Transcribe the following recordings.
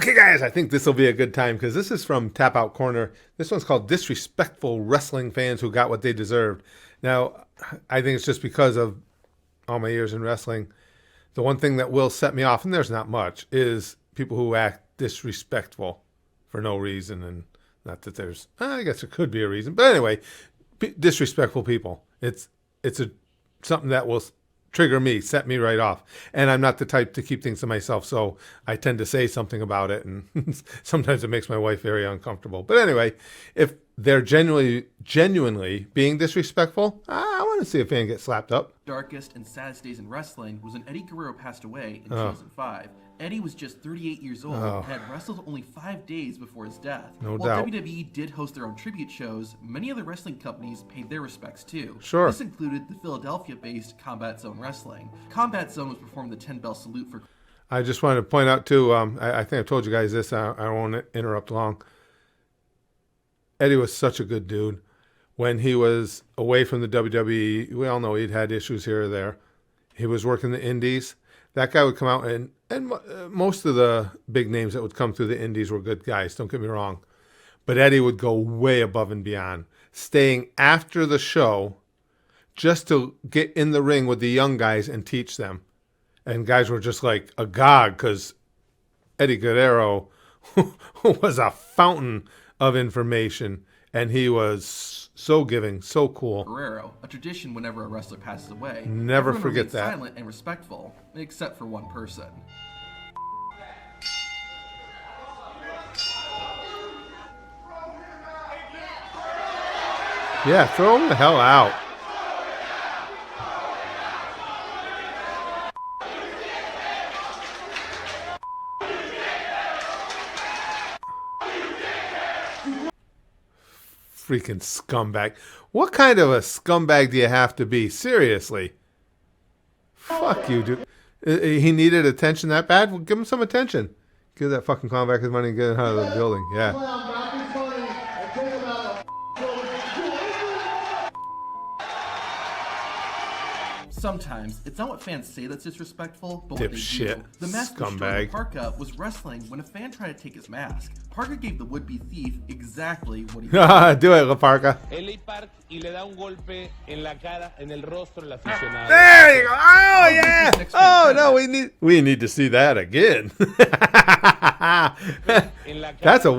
Okay, guys, I think this will be a good time because this is from Tap Out Corner. This one's called Disrespectful Wrestling Fans Who Got What They Deserved. Now, I think it's just because of all my years in wrestling. The one thing that will set me off, and there's not much, is people who act disrespectful for no reason. And not that there's, I guess there could be a reason. But anyway, disrespectful people. It's something that will trigger me, set me right off. And I'm not the type to keep things to myself, so I tend to say something about it, and sometimes it makes my wife very uncomfortable. But anyway, if they're genuinely being disrespectful, I want to see a fan get slapped up. Darkest and saddest days in wrestling was when Eddie Guerrero passed away in 2005. Eddie was just 38 years old and had wrestled only 5 days before his death. No While doubt. WWE did host their own tribute shows, many other wrestling companies paid their respects too. Sure. This included the Philadelphia-based Combat Zone Wrestling. Combat Zone was performing the 10-bell salute for... I just wanted to point out too, I think I've told you guys this, I won't interrupt long. Eddie was such a good dude. When he was away from the WWE, we all know he'd had issues here or there. He was working the indies. That guy would come out, and most of the big names that would come through the indies were good guys, don't get me wrong. But Eddie would go way above and beyond, staying after the show just to get in the ring with the young guys and teach them. And guys were just like agog because Eddie Guerrero was a fountain of information, and he was so giving, so cool. Guerrero, a tradition whenever a wrestler passes away. Never Everyone forget remained that. Silent and respectful, except for one person. Yeah, throw him the hell out. Freaking scumbag. What kind of a scumbag do you have to be? Seriously. Fuck you, dude. He needed attention that bad? Well, give him some attention. Give that fucking clown back his money and get him out of the building. Yeah. Sometimes, it's not what fans say that's disrespectful, but what they Dipshit. do. The mask Scumbag. Parka was wrestling when a fan tried to take his mask. Parker gave the would-be thief exactly what he Do it, La Parka. There you go. Oh, yeah. Oh, no, we need to see that again. That's a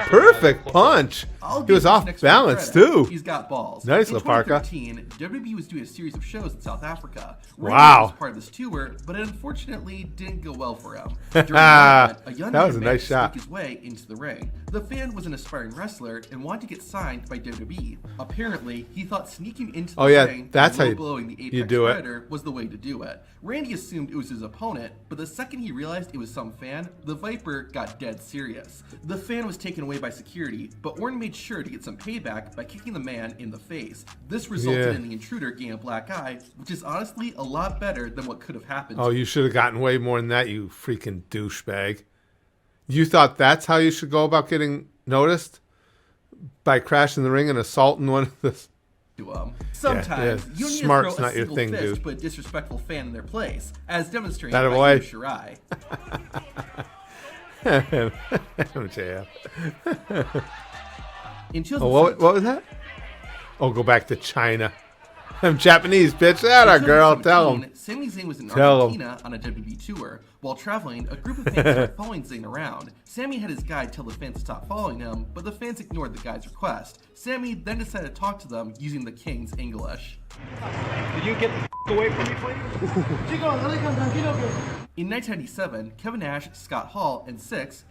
perfect punch. He was off balance, too. He's got balls. Nice, In La Parka. 2013, WWE was doing a series of shows in South Africa. Wow. Randy was part of this tour, but it unfortunately didn't go well for him. During the event, a young That was man a nice shot. sneaked his way into the ring. The fan was an aspiring wrestler and wanted to get signed by WWE. Apparently, he thought sneaking into the ring that's and how blowing the you Apex do it. Predator was the way to do it. Randy assumed it was his opponent, but the second he realized it was some fan, the Viper got dead serious. The fan was taken away by security, but Orton made sure to get some payback by kicking the man in the face. This resulted in the intruder getting a black eye, which is honestly a lot better than what could have happened. Oh, you should have gotten way more than that, you freaking douchebag. You thought that's how you should go about getting noticed? By crashing the ring and assaulting one of the... Sometimes you don't need Smart's to throw a not your single thing, fist dude. to put a disrespectful fan in their place, as demonstrated That by boy. Io Shirai. In 2006, what was that? Oh, go back to China. I'm Japanese, bitch. That our girl. Tell him. Sami Zayn was in Tell Argentina on a WWE tour. While traveling, a group of fans started following Zayn around. Sami had his guide tell the fans to stop following him, but the fans ignored the guide's request. Sami then decided to talk to them using the King's English. Can you get the away from me, please? In 1997, Kevin Nash, Scott Hall, and Six,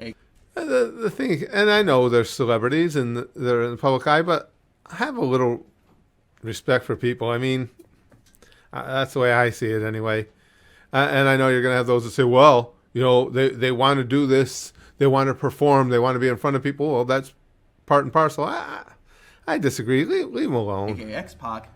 The thing, and I know they're celebrities and they're in the public eye, but have a little respect for people. I mean, that's the way I see it anyway. And I know you're going to have those that say, well, you know, they want to do this. They want to perform. They want to be in front of people. Well, that's part and parcel. I disagree. Leave them alone. aka X-Pac,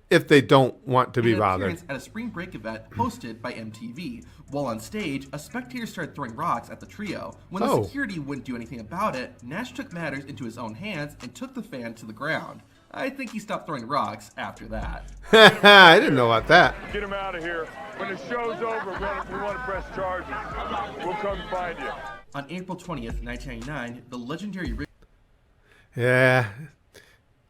If they don't want to be an bothered. appearance at a spring break event hosted by MTV. While on stage, a spectator started throwing rocks at the trio. When the security wouldn't do anything about it, Nash took matters into his own hands and took the fan to the ground. I think he stopped throwing rocks after that. I didn't know about that. Get him out of here. When the show's over, we want to press charges. We'll come find you. On April 20th, 1999, the legendary Rick Yeah.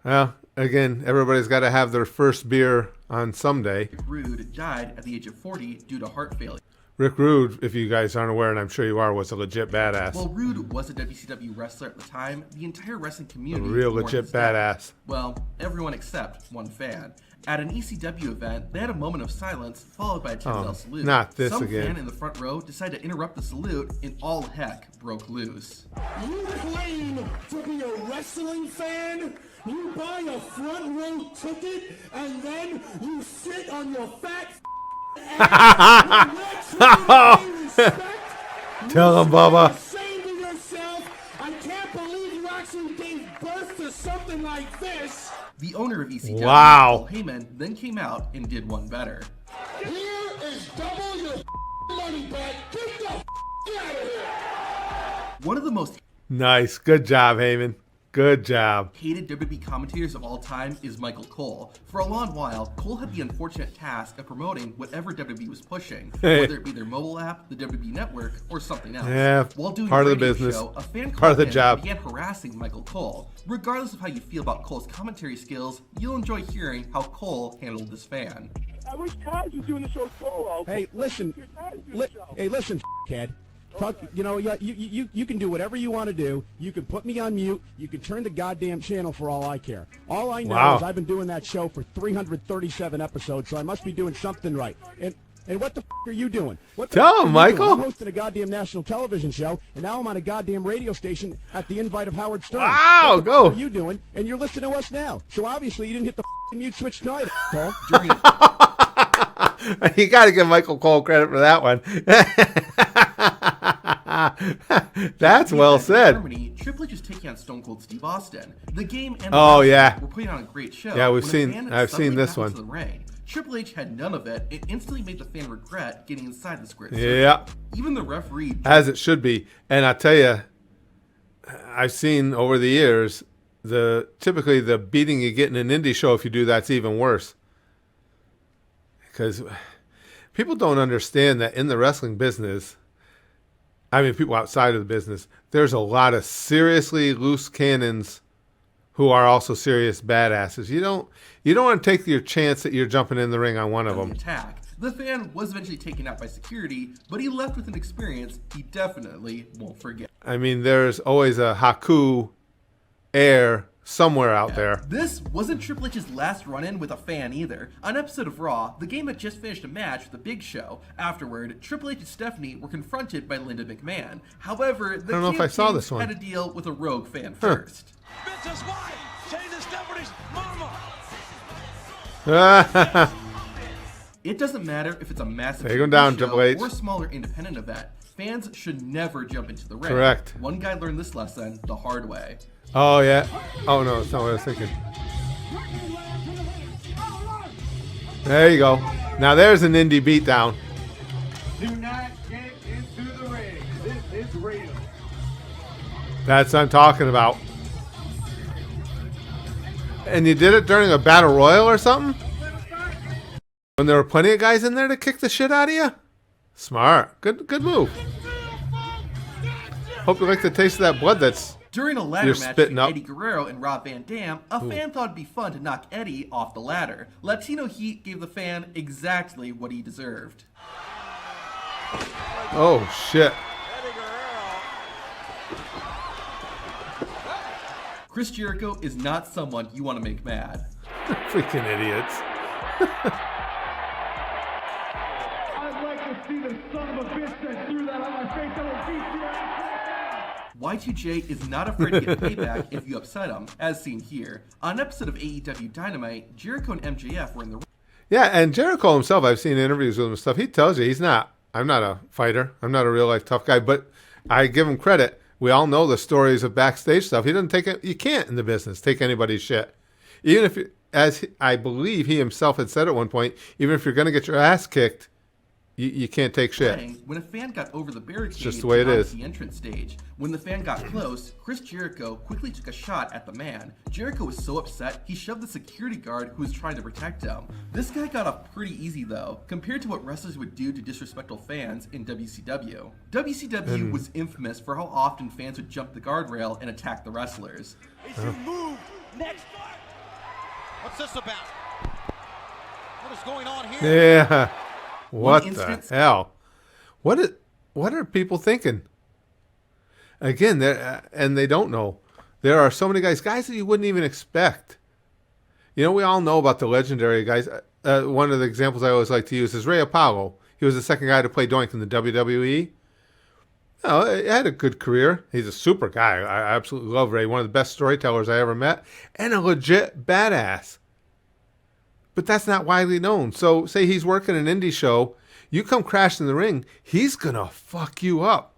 Well, again, everybody's got to have their first beer on someday. Rude died at the age of 40 due to heart failure. Rick Rude, if you guys aren't aware, and I'm sure you are, was a legit badass. While Rude was a WCW wrestler at the time, the entire wrestling A community real mourned legit his death. badass. Well, everyone except one fan. At an ECW event, they had a moment of silence followed by a 10-bell salute. not this Some again. fan in the front row decided to interrupt the salute, and all heck broke loose. You claim to be a wrestling fan? You buy a front row ticket and then you sit on your fat ass? Tell him, Bubba. Saying to yourself, I can't believe you actually gave birth to something like this. The owner of ECW, Wow. Paul Heyman, then came out and did one better. Here is double your money back. Get the out of here. One of the most Nice. Good job, Heyman. Good job. hated WWE commentators of all time is Michael Cole. For a long while, Cole had the unfortunate task of promoting whatever WWE was pushing, whether it be their mobile app, the WWE network, or something else. Yeah, While doing part a of the radio business. show, a fan Part called of the in job. and began harassing Michael Cole. Regardless of how you feel about Cole's commentary skills, you'll enjoy hearing how Cole handled this fan. I wish Taj was doing the show solo. Hey, listen, hey, listen, kid. Talk, you can do whatever you want to do. You can put me on mute. You can turn the goddamn channel for all I care. All I know Wow. is I've been doing that show for 337 episodes, so I must be doing something right. And what the are you doing? What the Tell are him, you Michael. doing? I'm hosting a goddamn national television show, and now I'm on a goddamn radio station at the invite of Howard Stern. Wow, what the go. Are you doing? And you're listening to us now. So obviously you didn't hit the mute switch tonight, Paul. During You got to give Michael Cole credit for that one. That's well said. Germany, Triple H is taking on Stone Cold Steve Austin. The game and Oh, the yeah. were putting on a great show. Yeah, when a fan I've seen suddenly this backed one. into The ring. Triple H had none of it. It instantly made the fan regret getting inside the square circle. Yeah, Even the referee. as it should be. And I tell you, I've seen over the years, typically the beating you get in an indie show, if you do that's even worse. Because people don't understand that in the wrestling business, I mean, people outside of the business, there's a lot of seriously loose cannons who are also serious badasses. You don't want to take your chance that you're jumping in the ring on one of The them. attack. The fan was eventually taken out by security, but he left with an experience he definitely won't forget. I mean, there's always a Haku air somewhere out there. This wasn't Triple H's last run-in with a fan either. On an episode of Raw, the game had just finished a match with the Big Show. Afterward, Triple H and Stephanie were confronted by Linda McMahon. However, the I don't know if I saw Kings this one. had to deal with a rogue fan first. Vince's wife, Shane Stephanie's mama. It doesn't matter if it's a massive Take him down, show Triple H. or a smaller independent event. Fans should never jump into the ring. Correct. One guy learned this lesson the hard way. Oh, yeah. Oh, no, that's not what I was thinking. There you go. Now there's an indie beatdown. Do not get into the ring. This is real. That's what I'm talking about. And you did it during a battle royal or something? When there were plenty of guys in there to kick the shit out of you? Smart. Good move. Hope you like the taste of that blood that's... During a ladder You're match spitting between up. Eddie Guerrero and Rob Van Dam, a fan thought it'd be fun to knock Eddie off the ladder. Latino Heat gave the fan exactly what he deserved. Oh, shit. Chris Jericho is not someone you want to make mad. Freaking idiots. I'd like to see the son of a bitch that threw that on my face. I will beat your ass right now. Y2J is not afraid to get payback if you upset him, as seen here. On an episode of AEW Dynamite, Jericho and MJF were in the ring. Yeah, and Jericho himself, I've seen interviews with him and stuff. He tells you I'm not a fighter. I'm not a real life tough guy, but I give him credit. We all know the stories of backstage stuff. He doesn't take it. You can't in the business take anybody's shit. Even if, I believe he himself had said at one point, even if you're going to get your ass kicked, you can't take shit. When a fan got over the barricade just the way it onto is. the entrance stage. When the fan got close, Chris Jericho quickly took a shot at the man. Jericho was so upset, he shoved the security guard who was trying to protect him. This guy got off pretty easy though, compared to what wrestlers would do to disrespectful fans in WCW. WCW was infamous for how often fans would jump the guardrail and attack the wrestlers. Move next. What's this about? What is going on here? Yeah. What the instance- hell? What are people thinking? Again, and they don't know. There are so many guys that you wouldn't even expect. You know, we all know about the legendary guys. One of the examples I always like to use is Ray Apollo. He was the second guy to play Doink in the WWE. Oh, he had a good career. He's a super guy. I absolutely love Ray. One of the best storytellers I ever met. And a legit badass. But that's not widely known. So say he's working an indie show. You come crash in the ring. He's going to fuck you up.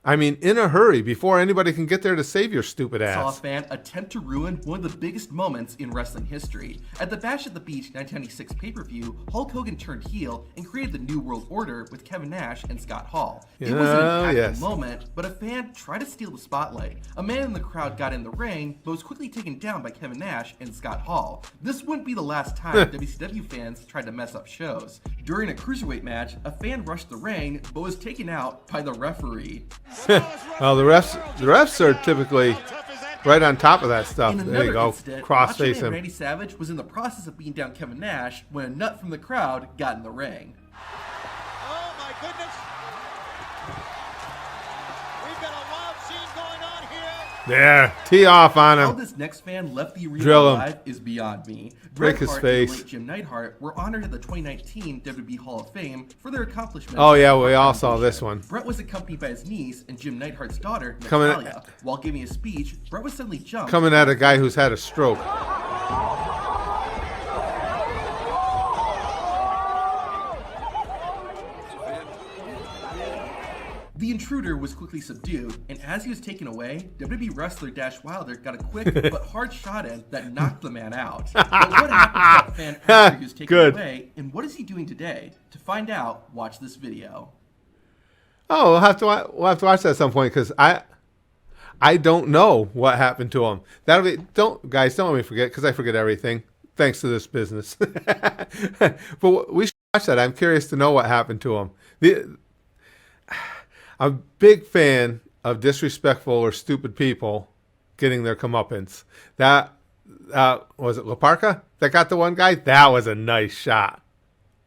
I mean, in a hurry, before anybody can get there to save your stupid Saw a ass. fan attempt to ruin one of the biggest moments in wrestling history. At the Bash at the Beach 1996 pay-per-view, Hulk Hogan turned heel and created the New World Order with Kevin Nash and Scott Hall. It was an impactful moment, but a fan tried to steal the spotlight. A man in the crowd got in the ring, but was quickly taken down by Kevin Nash and Scott Hall. This wouldn't be the last time WCW fans tried to mess up shows. During a cruiserweight match, a fan rushed the ring, but was taken out by the referee. Well, the refs are typically right on top of that stuff. In There another you go. incident, Crossface Macho Man him. Randy Savage was in the process of beating down Kevin Nash when a nut from the crowd got in the ring. Oh my goodness. We've got a wild scene going on here. There. Tee off on How him. this next fan left the arena Drill him. alive is beyond me. Break Bret his Hart face. and the late Jim Neidhart were honored at the 2019 WWE Hall of Fame for their accomplishments. Oh, yeah, in we the all Hart saw this Foundation. one. Bret was accompanied by his niece and Jim Neidhart's daughter, Coming- Natalia. While giving a speech, Bret was suddenly jumped. Coming at a guy who's had a stroke. The intruder was quickly subdued, and as he was taken away, WWE wrestler Dash Wilder got a quick but hard shot in that knocked the man out. But what happened to that fan after he was taken Good. away, and what is he doing today? To find out, watch this video. Oh, we'll have to watch that at some point because I don't know what happened to him. Don't let me forget because I forget everything thanks to this business. But we should watch that. I'm curious to know what happened to him. I'm a big fan of disrespectful or stupid people getting their comeuppance. That was it La Parka that got the one guy? That was a nice shot.